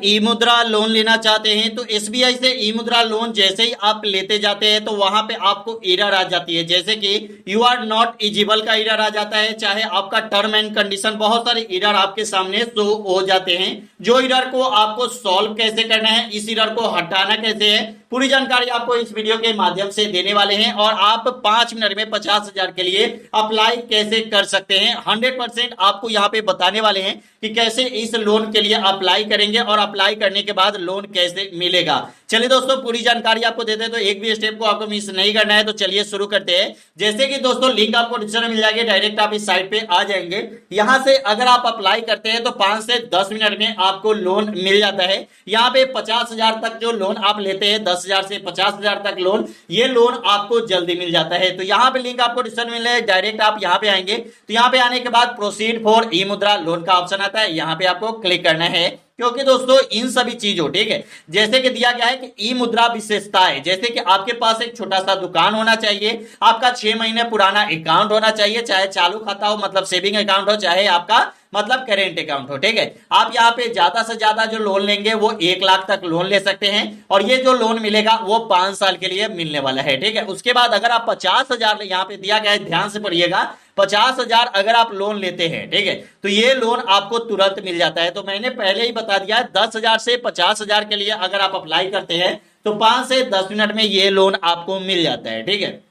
ई मुद्रा लोन लेना चाहते हैं तो एसबीआई से ई मुद्रा लोन जैसे ही आप लेते जाते हैं तो वहां पे आपको एरर आ जाती है, जैसे कि यू आर नॉट एलिजिबल का एरर आ जाता है, चाहे आपका टर्म एंड कंडीशन, बहुत सारे एरर आपके सामने शो हो जाते हैं। जो एरर को आपको सॉल्व कैसे करना है, इस एरर को हटाना कैसे है, पूरी जानकारी आपको इस वीडियो के माध्यम से देने वाले हैं। और आप 5 मिनट में 50,000 के लिए अप्लाई कैसे कर सकते हैं 100% आपको यहाँ पे बताने वाले हैं कि कैसे इस लोन के लिए अप्लाई करेंगे और अप्लाई करने के बाद लोन कैसे मिलेगा। चलिए दोस्तों पूरी जानकारी आपको देते हैं, तो एक भी स्टेप को आपको मिस नहीं करना है। तो चलिए शुरू करते हैं। जैसे कि दोस्तों लिंक आपको डिस्क्रिप्शन में मिल जाएगी, डायरेक्ट आप इस साइट पे आ जाएंगे। यहां से अगर आप अप्लाई करते हैं तो 5 से 10 मिनट में आपको लोन मिल जाता है। यहाँ पे 50,000 तक जो लोन आप लेते हैं, 10,000 से 50,000 तक लोन, ये लोन आपको जल्दी मिल जाता है। तो यहाँ पे लिंक आपको डिस्क्रिप्शन में मिल जाएगा, डायरेक्ट आप यहाँ पे आएंगे। तो यहाँ पे आने के बाद प्रोसीड फॉर ई मुद्रा लोन का ऑप्शन आता है, यहाँ पे आपको क्लिक करना है। क्योंकि दोस्तों इन सभी चीजों, ठीक है, जैसे कि दिया गया है कि ई मुद्रा विशेषताएं, जैसे कि आपके पास एक छोटा सा दुकान होना चाहिए, आपका 6 महीने पुराना अकाउंट होना चाहिए, चाहे चालू खाता हो मतलब सेविंग अकाउंट हो, चाहे आपका मतलब करेंट अकाउंट हो, ठीक है। आप यहाँ पे ज्यादा से ज्यादा जो लोन लेंगे वो 1 लाख तक लोन ले सकते हैं और ये जो लोन मिलेगा वो 5 साल के लिए मिलने वाला है, ठीक है। उसके बाद अगर आप 50,000 यहाँ पे दिया गया है, ध्यान से पढ़िएगा, 50,000 अगर आप लोन लेते हैं, ठीक है, तो ये लोन आपको तुरंत मिल जाता है। तो मैंने पहले ही बता दिया है, 10,000 से 50,000 के लिए अगर आप अप्लाई करते हैं तो 5 से 10 मिनट में ये लोन आपको मिल जाता है, ठीक है।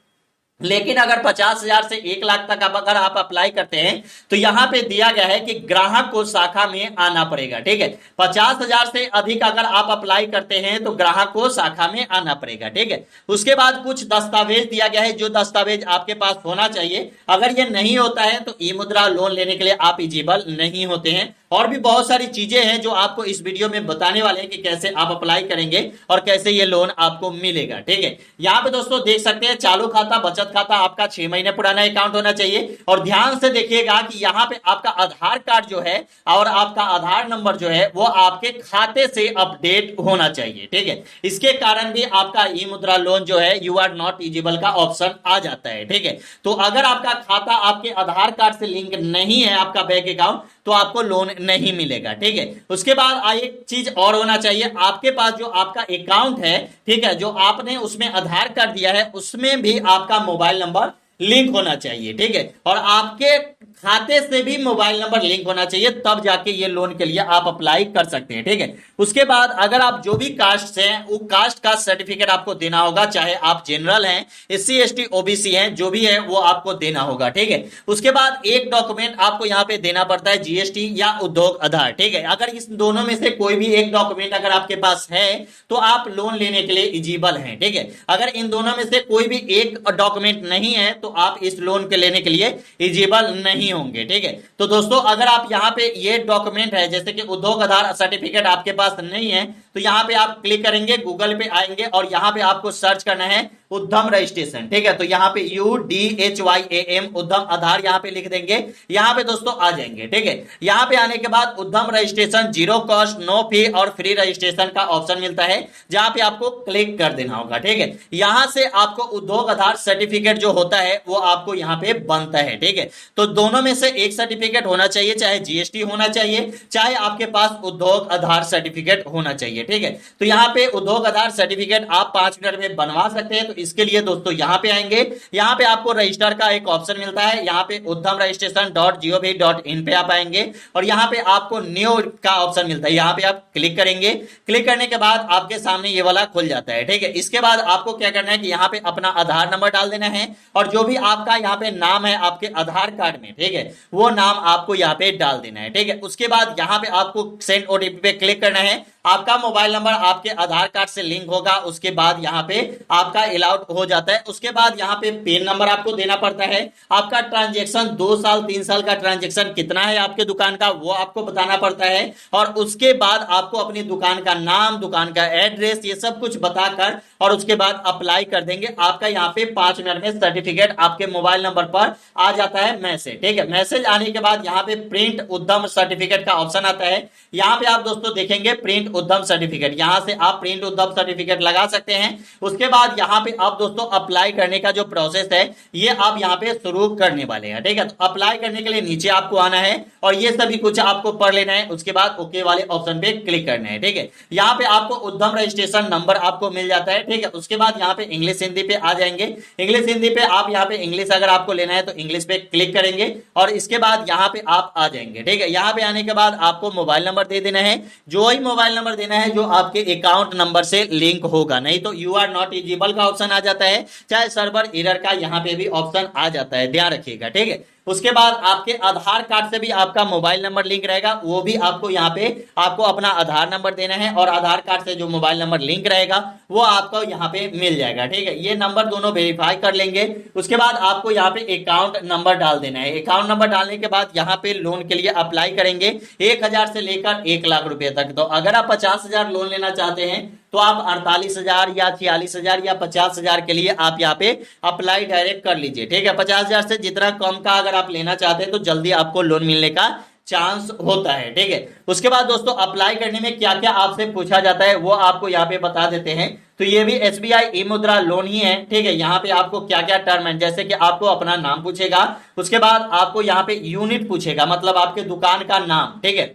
लेकिन अगर 50,000 से 1 लाख तक अगर आप अप्लाई करते हैं तो यहां पे दिया गया है कि ग्राहक को शाखा में आना पड़ेगा, ठीक है। 50,000 से अधिक अगर आप अप्लाई करते हैं तो ग्राहक को शाखा में आना पड़ेगा, ठीक है। उसके बाद कुछ दस्तावेज दिया गया है, जो दस्तावेज आपके पास होना चाहिए। अगर ये नहीं होता है तो ई मुद्रा लोन लेने के लिए आप एलिजिबल नहीं होते हैं। और भी बहुत सारी चीजें हैं जो आपको इस वीडियो में बताने वाले हैं कि कैसे आप अप्लाई करेंगे और कैसे ये लोन आपको मिलेगा, ठीक है। यहाँ पे दोस्तों देख सकते हैं, चालू खाता, बचत खाता, आपका 6 महीने पुराना अकाउंट होना चाहिए। और ध्यान से देखिएगा कि यहाँ पे आपका आधार कार्ड जो है और आपका आधार नंबर जो है वो आपके खाते से अपडेट होना चाहिए, ठीक है। इसके कारण भी आपका ई मुद्रा लोन जो है यू आर नॉट एलिजिबल का ऑप्शन आ जाता है, ठीक है। तो अगर आपका खाता आपके आधार कार्ड से लिंक नहीं है, आपका बैंक अकाउंट, तो आपको लोन नहीं मिलेगा, ठीक है। उसके बाद एक चीज और होना चाहिए, आपके पास जो आपका अकाउंट है, ठीक है, जो आपने उसमें आधार कार्ड दिया है उसमें भी आपका मोबाइल नंबर लिंक होना चाहिए, ठीक है। और आपके खाते से भी मोबाइल नंबर लिंक होना चाहिए, तब जाके ये लोन के लिए आप अप्लाई कर सकते हैं, ठीक है। उसके बाद अगर आप जो भी कास्ट से हैं वो कास्ट का सर्टिफिकेट आपको देना होगा, चाहे आप जनरल हैं, एससी एसटी ओबीसी हैं, जो भी है वो आपको देना होगा, ठीक है। उसके बाद एक डॉक्यूमेंट आपको यहाँ पे देना पड़ता है, जीएसटी या उद्योग आधार, ठीक है। अगर इस दोनों में से कोई भी एक डॉक्यूमेंट अगर आपके पास है तो आप लोन लेने के लिए एलिजिबल हैं, ठीक है। अगर इन दोनों में से कोई भी एक डॉक्यूमेंट नहीं है तो आप इस लोन के लेने के लिए एलिजिबल नहीं होंगे, ठीक है। तो दोस्तों अगर आप यहाँ पे ये डॉक्यूमेंट है, जैसे कि उद्योग आधार सर्टिफिकेट आपके पास नहीं है, तो यहाँ पे आप क्लिक करेंगे, गूगल पे आएंगे और यहाँ पे आपको सर्च करना है उद्यम रजिस्ट्रेशन, ठीक है। तो यहाँ पे UDHYAM उद्यम आधार यहाँ पे लिख देंगे, यहाँ पे दोस्तों आ जाएंगे, ठीक है। यहाँ पे आने के बाद Udyam registration, zero cost, no fee और फ्री रजिस्ट्रेशन का ऑप्शन मिलता है, जहां पे आपको क्लिक कर देना होगा, ठीक है। यहां से आपको उद्योग आधार सर्टिफिकेट जो होता है वो आपको यहाँ पे बनता है, ठीक है। तो दोनों में से एक सर्टिफिकेट होना चाहिए, चाहे जीएसटी होना चाहिए, चाहे आपके पास उद्योग आधार सर्टिफिकेट होना चाहिए, ठीक है। तो यहाँ पे उद्योग आधार सर्टिफिकेट आप 5 मिनट में बनवा सकते हैं। तो इसके लिए दोस्तों यहाँ पे आएंगे, यहाँ पे आपको रजिस्टर का एक ऑप्शन मिलता है, यहाँ पे उद्यम रजिस्ट्रेशन.gov.in पे आप आएंगे और यहाँ पे आपको न्यू का ऑप्शन मिलता है, यहाँ पे आप क्लिक करेंगे। क्लिक करने के बाद आपके सामने ये वाला खुल जाता है, ठीक है। इसके बाद आपको क्या करना है कि यहाँ पे अपना आधार नंबर डाल देना है और जो भी आपका यहाँ पे नाम है आपके आधार कार्ड में, ठीक है, वो नाम आपको यहाँ पे डाल देना है, ठीक है। उसके बाद यहाँ पे आपको सेंड ओटीपी पे क्लिक करना है, आपका मोबाइल नंबर आपके आधार कार्ड से लिंक होगा, उसके बाद यहाँ पे आपका अलाउड हो जाता है। उसके बाद यहाँ पे पेन नंबर आपको देना पड़ता है, आपका ट्रांजैक्शन 2 साल 3 साल का ट्रांजैक्शन कितना है आपके दुकान का वो आपको बताना पड़ता है। और उसके बाद आपको अपनी दुकान का नाम, दुकान का एड्रेस, ये सब कुछ बताकर और उसके बाद अप्लाई कर देंगे। आपका यहाँ पे 5 मिनट में सर्टिफिकेट आपके मोबाइल नंबर पर आ जाता है, मैसेज, ठीक है। मैसेज आने के बाद यहाँ पे प्रिंट उद्यम सर्टिफिकेट का ऑप्शन आता है, यहाँ पे आप दोस्तों देखेंगे प्रिंट उद्यम सर्टिफिकेट, यहां से आप प्रिंट उद्यम सर्टिफिकेट लगा सकते हैं। उसके बाद यहाँ पे आप दोस्तों अप्लाई करने का जो प्रोसेस है ये आप यहाँ पे शुरू करने वाले हैं। ठीक है, तो अप्लाई करने के लिए नीचे आपको आना है और ये सभी कुछ आपको पढ़ लेना है, उसके बाद ओके वाले ऑप्शन पे क्लिक करना है। ठीक है, यहाँ पे आपको उद्यम रजिस्ट्रेशन नंबर आपको मिल जाता है। ठीक है, उसके बाद यहाँ पे इंग्लिश हिंदी पे आ जाएंगे। इंग्लिश हिंदी पे आप यहाँ पे इंग्लिश अगर आपको लेना है तो इंग्लिश पे क्लिक करेंगे और इसके बाद यहाँ पे आप आ जाएंगे। ठीक है, यहाँ पे आने के बाद आपको मोबाइल नंबर दे देना है, जो ही मोबाइल नंबर देना है जो आपके अकाउंट नंबर से लिंक होगा, नहीं तो यू आर नॉट एलिजिबल का ऑप्शन आ जाता है, चाहे सर्वर एरर का यहाँ पे भी ऑप्शन आ जाता है, ध्यान रखिएगा। ठीक है, उसके बाद आपके आधार कार्ड से भी आपका मोबाइल नंबर लिंक रहेगा, वो भी आपको यहाँ पे आपको अपना आधार नंबर देना है और आधार कार्ड से जो मोबाइल नंबर लिंक रहेगा वो आपको यहाँ पे मिल जाएगा। ठीक है, ये नंबर दोनों वेरीफाई कर लेंगे। उसके बाद आपको यहाँ पे अकाउंट नंबर डाल देना है। अकाउंट नंबर डालने के बाद यहाँ पे लोन के लिए अप्लाई करेंगे 1,000 से लेकर 1,00,000 रुपए तक। तो अगर आप 50,000 लोन लेना चाहते हैं तो आप 48,000 या 46,000 या 50,000 के लिए आप यहाँ पे अप्लाई डायरेक्ट कर लीजिए। ठीक है, 50,000 से जितना कम का अगर आप लेना चाहते हैं तो जल्दी आपको लोन मिलने का चांस होता है। ठीक है, उसके बाद दोस्तों अप्लाई करने में क्या क्या आपसे पूछा जाता है वो आपको यहाँ पे बता देते हैं। तो ये भी एसबीआई ई मुद्रा लोन ही है। ठीक है, यहाँ पे आपको क्या क्या टर्म है, जैसे कि आपको अपना नाम पूछेगा, उसके बाद आपको यहाँ पे यूनिट पूछेगा, मतलब आपके दुकान का नाम। ठीक है,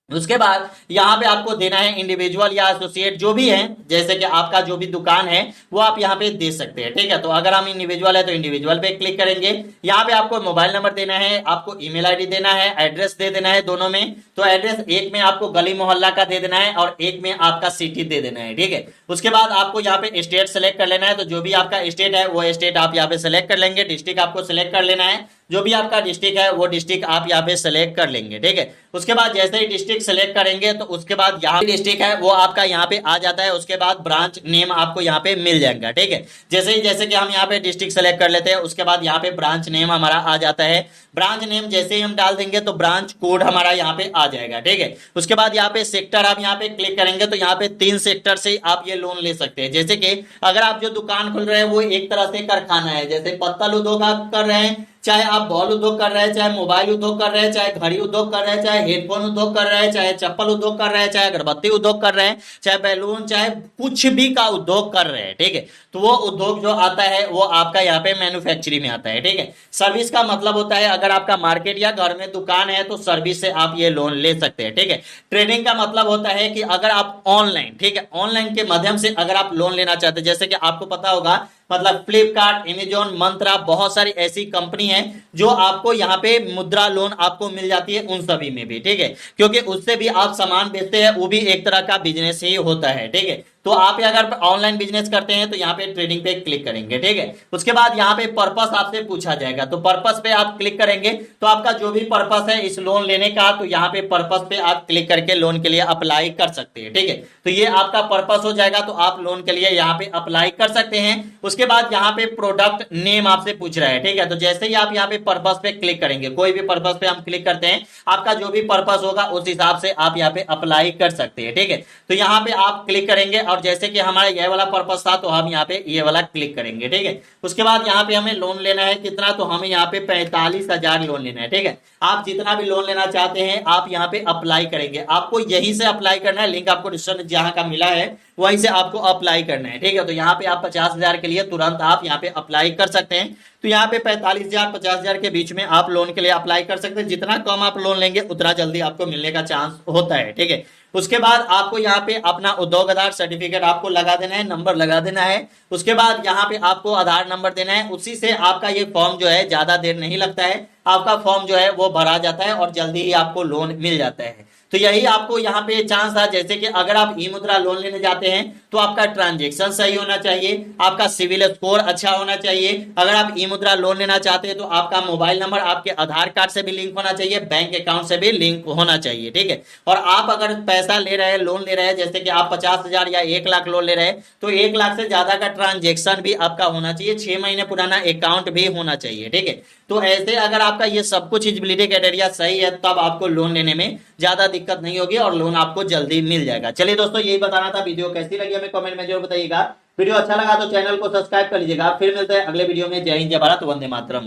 उसके बाद यहाँ पे आपको देना है इंडिविजुअल या एसोसिएट जो भी है, जैसे कि आपका जो भी दुकान है वो आप यहाँ पे दे सकते हैं। ठीक है, तो अगर हम इंडिविजुअल है तो इंडिविजुअल पे क्लिक करेंगे। यहाँ पे आपको मोबाइल नंबर देना है, आपको ईमेल आईडी देना है, एड्रेस दे देना है दोनों में। तो एड्रेस एक में आपको गली मोहल्ला का दे देना है और एक में आपका सिटी दे देना है। ठीक है, उसके बाद आपको यहाँ पे स्टेट सेलेक्ट कर लेना है, तो जो भी आपका स्टेट है वो स्टेट आप यहाँ पे सेलेक्ट कर लेंगे। डिस्ट्रिक्ट आपको सेलेक्ट कर लेना है, जो भी आपका डिस्ट्रिक्ट है वो डिस्ट्रिक्ट आप यहाँ पे सेलेक्ट कर लेंगे। ठीक है, उसके बाद जैसे ही डिस्ट्रिक्ट सेलेक्ट करेंगे तो उसके बाद यहाँ डिस्ट्रिक्ट है वो आपका यहाँ पे आ जाता है। उसके बाद ब्रांच नेम आपको यहाँ पे मिल जाएगा। ठीक है, जैसे कि हम यहाँ पे डिस्ट्रिक्ट सेलेक्ट कर लेते हैं, उसके बाद यहाँ पे ब्रांच नेम हमारा आ जाता है। ब्रांच नेम जैसे ही हम डाल देंगे तो ब्रांच कोड हमारा यहाँ पे आ जाएगा। ठीक है, उसके बाद यहाँ पे सेक्टर आप यहाँ पे क्लिक करेंगे तो यहाँ पे 3 सेक्टर से आप ये लोन ले सकते हैं। जैसे कि अगर आप जो दुकान खोल रहे हैं वो एक तरह से कारखाना है, जैसे पत्तल उद्योग आप कर रहे हैं, चाहे आप बॉल उद्योग कर रहे हैं, चाहे मोबाइल उद्योग कर रहे हैं, चाहे घड़ी उद्योग कर रहे हैं, चाहे हेडफोन उद्योग कर रहे हैं, चाहे चप्पल उद्योग कर रहे हैं, चाहे अगरबत्ती उद्योग कर रहे हैं, चाहे बैलून, चाहे कुछ भी का उद्योग कर रहे हैं। ठीक है, तो वो उद्योग जो आता है वो आपका यहाँ पे मैन्युफैक्चरिंग में आता है। ठीक है, सर्विस का मतलब होता है अगर आपका मार्केट या घर में दुकान है तो सर्विस से आप ये लोन ले सकते हैं। ठीक है, ट्रेडिंग का मतलब होता है कि अगर आप ऑनलाइन, ठीक है, ऑनलाइन के माध्यम से अगर आप लोन लेना चाहते हैं, जैसे कि आपको पता होगा मतलब फ्लिपकार्ट, अमेजॉन, मंत्रा, बहुत सारी ऐसी कंपनी है जो आपको यहाँ पे मुद्रा लोन आपको मिल जाती है, उन सभी में भी। ठीक है, क्योंकि उससे भी आप सामान बेचते हैं, वो भी एक तरह का बिजनेस ही होता है। ठीक है, तो आप अगर ऑनलाइन बिजनेस करते हैं तो यहाँ पे ट्रेडिंग पे क्लिक करेंगे। ठीक है, उसके बाद यहाँ पे पर्पस आपसे पूछा जाएगा, तो पर्पस पे आप क्लिक करेंगे तो आपका जो भी पर्पस है इस लोन लेने का, तो यहाँ पे पर्पस पे आप क्लिक करके लोन के लिए अप्लाई कर सकते हैं। ठीक है, तो ये आपका पर्पस हो जाएगा, तो आप लोन के लिए यहाँ पे अप्लाई कर सकते हैं। उसके बाद यहाँ पे प्रोडक्ट नेम आपसे पूछ रहा है। ठीक है, तो जैसे ही आप यहाँ पे पर्पस पे क्लिक करेंगे, कोई भी पर्पस पे हम क्लिक करते हैं, आपका जो भी पर्पस होगा उस हिसाब से आप यहाँ पे अप्लाई कर सकते हैं। ठीक है, तो यहाँ पे आप क्लिक करेंगे और जैसे कि हमारा ये वाला पर्पस था तो हम यहाँ पे ये वाला क्लिक करेंगे। ठीक है, उसके बाद यहाँ पे हमें लोन लेना है कितना, तो हमें यहाँ पे 45,000 लोन लेना है। ठीक है, आप जितना भी लोन लेना चाहते हैं आप यहाँ पे अप्लाई करेंगे, आपको यहीं से अप्लाई करना है, लिंक आपको डिस्क्रिप्शन जहाँ का मिला है वहीं से आपको अप्लाई करना है। ठीक है, तो यहाँ पे आप 50,000 के लिए तुरंत आप यहाँ पे अप्लाई कर सकते हैं। तो यहाँ पे 45,000 50,000 के बीच में आप लोन के लिए अप्लाई कर सकते हैं। जितना कम आप लोन लेंगे उतना जल्दी आपको मिलने का चांस होता है। ठीक है, उसके बाद आपको यहाँ पे अपना उद्योग आधार सर्टिफिकेट आपको लगा देना है, नंबर लगा देना है। उसके बाद यहाँ पे आपको आधार नंबर देना है, उसी से आपका ये फॉर्म जो है ज्यादा देर नहीं लगता है, आपका फॉर्म जो है वो भरा जाता है और जल्दी ही आपको लोन मिल जाता है। तो यही आपको यहाँ पे चांस था, जैसे कि अगर आप ई मुद्रा लोन लेने जाते हैं तो आपका ट्रांजेक्शन सही होना चाहिए, आपका सिविल स्कोर अच्छा होना चाहिए। अगर आप ई मुद्रा लोन लेना चाहते हैं तो आपका मोबाइल नंबर आपके आधार कार्ड से भी लिंक होना चाहिए, बैंक अकाउंट से भी लिंक होना चाहिए। ठीक है, और आप अगर पैसा ले रहे हैं, लोन ले रहे हैं, जैसे कि आप 50,000 या 1,00,000 लोन ले रहे हैं तो 1,00,000 से ज्यादा का ट्रांजेक्शन भी आपका होना चाहिए, 6 महीने पुराना अकाउंट भी होना चाहिए। ठीक है, तो ऐसे अगर आपका ये सब कुछ एलिजिबिलिटी क्राइटेरिया सही है तब आपको लोन लेने में ज्यादा दिक्कत नहीं होगी और लोन आपको जल्दी मिल जाएगा। चलिए दोस्तों, यही बताना था। वीडियो कैसी लगी हमें कमेंट में जरूर बताइएगा। वीडियो अच्छा लगा तो चैनल को सब्सक्राइब कर लीजिएगा। फिर मिलते हैं अगले वीडियो में। जय हिंद, जय भारत, वंदे मातरम।